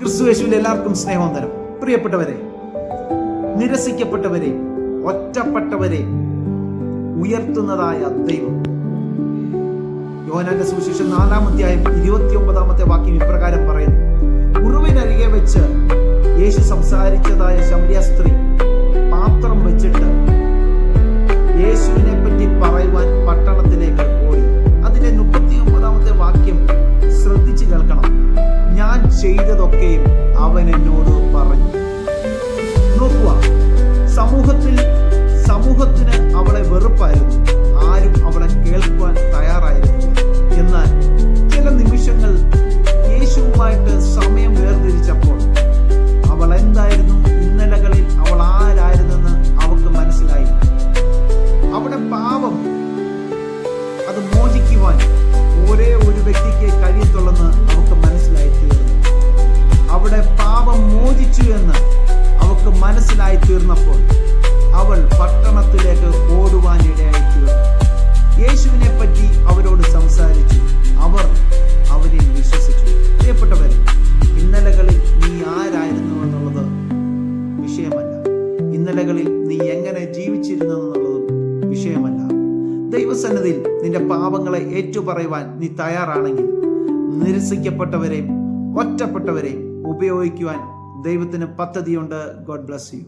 ക്രിസ്തുയേശുവിൽ എല്ലാവർക്കും സ്നേഹവന്ദനം. പ്രിയപ്പെട്ടവരെ, നിരസിക്കപ്പെട്ടവരെ, ഒറ്റപ്പെട്ടവരെ ഉയർത്തുന്നതായ ദൈവം. യോഹന്നാന്റെ സുവിശേഷം 4-ാം അധ്യായം 29-ാമത്തെ വാക്യം ഇപ്രകാരം പറയുന്നു: ഉറുവിനരികെ വെച്ച് യേശു സംസാരിച്ചതായ ശമരിയ സ്ത്രീ പാത്രം വെച്ചിട്ട് യേശുവിനെ പറ്റി പറയുവാൻ പട്ടണത്തിലേക്ക് ഓടി. അതിലെ 39-ാമത്തെ വാക്യം ശ്രദ്ധിച്ചു കേൾക്കണം. ഞാൻ ചെയ്തതൊക്കെയും അവൻ എന്നോട് പറഞ്ഞു. നോക്കുക, സമൂഹത്തിന് അവളെ വെറുപ്പായിരുന്നു. ആരും അവളെ കേൾക്കുവാൻ തയ്യാറായിരുന്നു. എന്നാൽ ചില നിമിഷങ്ങൾ യേശുവുമായിട്ട് സമയം വേർതിരിച്ചപ്പോൾ അവൾ എന്തായിരുന്നു, ഇന്നലകളിൽ അവൾ ആരായിരുന്നെന്ന് അവൾക്ക് മനസ്സിലായി. അവിടെ പാപം അത് മോചിക്കുവാൻ ഒരേ ഒരു വ്യക്തിക്ക് കഴിയത്തുള്ളെന്ന് അവൾക്ക് മനസ്സിലായി തീർന്നു. അവിടെ പാപം മോചിച്ചു എന്ന് അവൾക്ക് മനസ്സിലായി തീർന്നപ്പോൾ അവൾ പട്ടണത്തിലേക്ക് ഓടുവാൻ ഇടയായി തീർന്നു. യേശുവിനെ പറ്റി അവരോട് സംസാരിച്ചു. അവർ അവരിൽ വിശ്വസിച്ചു. പ്രിയപ്പെട്ടവരെ, ഇന്നലകളിൽ നീ ആരായിരുന്നു എന്നുള്ളത് വിഷയമല്ല. ഇന്നലകളിൽ നീ എങ്ങനെ ജീവിച്ചിരുന്നു എന്നുള്ളതും വിഷയമല്ല. ദൈവസന്നിധിയിൽ നിന്റെ പാപങ്ങളെ ഏറ്റുപറയുവാൻ നീ തയ്യാറാണെങ്കിൽ നിരസിക്കപ്പെട്ടവരെയും ഒറ്റപ്പെട്ടവരെയും ഉപയോഗിക്കുവാൻ ദൈവത്തിന് പദ്ധതിയുണ്ട്. God bless you.